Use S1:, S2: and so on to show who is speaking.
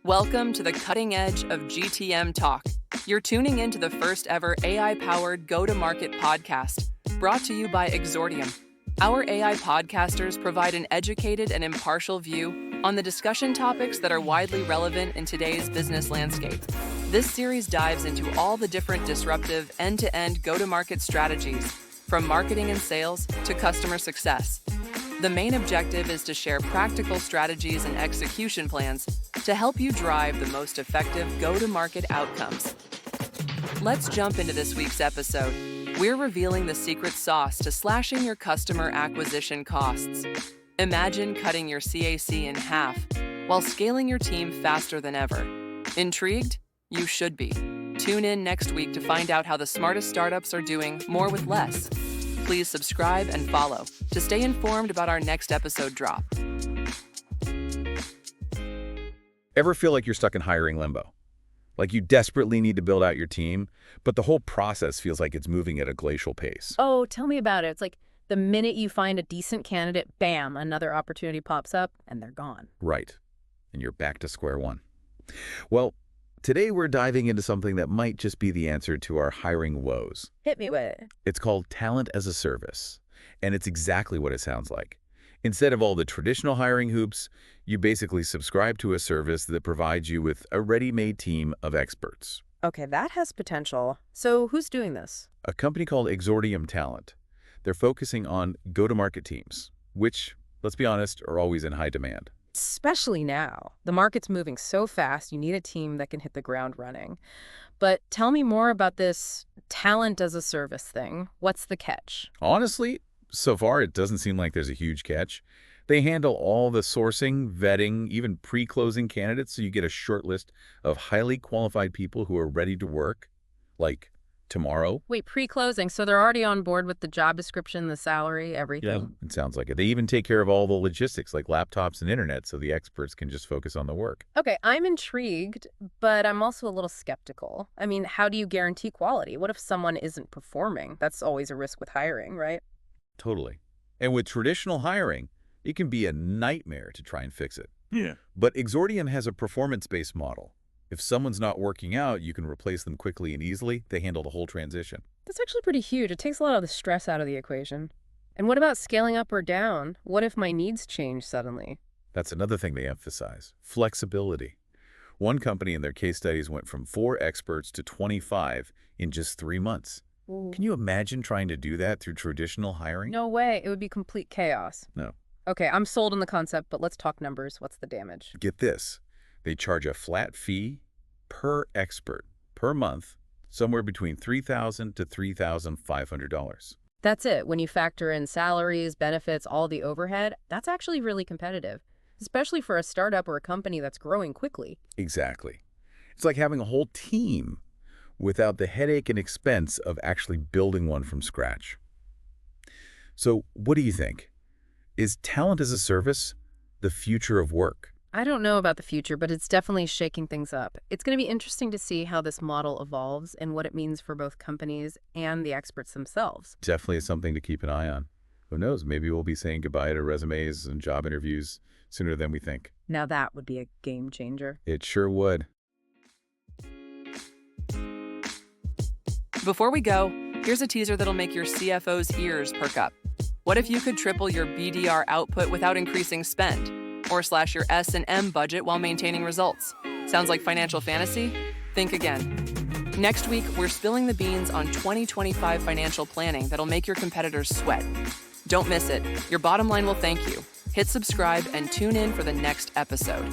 S1: Welcome to the cutting edge of GTM Talk. You're tuning into the first ever AI-powered go-to-market podcast, brought to you by Exordium. Our AI podcasters provide an educated and impartial view on the discussion topics that are widely relevant in today's business landscape. This series dives into all the different disruptive end-to-end go-to-market strategies, from marketing and sales to customer success. The main objective is to share practical strategies and execution plans to help you drive the most effective go-to-market outcomes. Let's jump into this week's episode. We're revealing the secret sauce to slashing your customer acquisition costs. Imagine cutting your CAC in half while scaling your team faster than ever. Intrigued? You should be. Tune in next week to find out how the smartest startups are doing more with less. Please subscribe and follow to stay informed about our next episode drop.
S2: Ever feel like you're stuck in hiring limbo? Like you desperately need to build out your team, but the whole process feels like it's moving at a glacial pace.
S3: Oh, tell me about it. It's like the minute you find a decent candidate, bam, another opportunity pops up and they're gone.
S2: Right. And you're back to square one. Well, today we're diving into something that might just be the answer to our hiring woes.
S3: Hit me with it.
S2: It's called talent as a service, and it's exactly what it sounds like. Instead of all the traditional hiring hoops, you basically subscribe to a service that provides you with a ready-made team of experts.
S3: Okay, that has potential. So who's doing this?
S2: A company called Exordium Talent. They're focusing on go-to-market teams, which, let's be honest, are always in high demand.
S3: Especially now. The market's moving so fast, you need a team that can hit the ground running. But tell me more about this talent as a service thing. What's the catch?
S2: Honestly, so far it doesn't seem like there's a huge catch. They handle all the sourcing, vetting, even pre-closing candidates, so you get a short list of highly qualified people who are ready to work, like tomorrow.
S3: Wait, pre-closing, so they're already on board with the job description, the salary, everything?
S2: Yeah, it sounds like it. They even take care of all the logistics, like laptops and internet, so the experts can just focus on the work.
S3: Okay, I'm intrigued, but I'm also a little skeptical. I mean, how do you guarantee quality? What if someone isn't performing? That's always a risk with hiring, right?
S2: Totally. And with traditional hiring, it can be a nightmare to try and fix it.
S4: Yeah.
S2: But Exordium has a performance-based model. If someone's not working out, you can replace them quickly and easily. They handle the whole transition.
S3: That's actually pretty huge. It takes a lot of the stress out of the equation. And what about scaling up or down? What if my needs change suddenly?
S2: That's another thing they emphasize, flexibility. One company in their case studies went from 4 experts to 25 in just 3 months. Can you imagine trying to do that through traditional hiring?
S3: No way. It would be complete chaos.
S2: No.
S3: Okay, I'm sold on the concept, but let's talk numbers. What's the damage?
S2: Get this. They charge a flat fee per expert per month, somewhere between $3,000 to $3,500.
S3: That's it. When you factor in salaries, benefits, all the overhead, that's actually really competitive, especially for a startup or a company that's growing quickly.
S2: Exactly. It's like having a whole team without the headache and expense of actually building one from scratch. So what do you think? Is talent as a service the future of work?
S3: I don't know about the future, but it's definitely shaking things up. It's going to be interesting to see how this model evolves and what it means for both companies and the experts themselves.
S2: Definitely something to keep an eye on. Who knows, maybe we'll be saying goodbye to resumes and job interviews sooner than we think.
S3: Now that would be a game changer.
S2: It sure would.
S1: Before we go, here's a teaser that'll make your CFO's ears perk up. What if you could triple your BDR output without increasing spend? Or slash your S&M budget while maintaining results? Sounds like financial fantasy? Think again. Next week, we're spilling the beans on 2025 financial planning that'll make your competitors sweat. Don't miss it. Your bottom line will thank you. Hit subscribe and tune in for the next episode.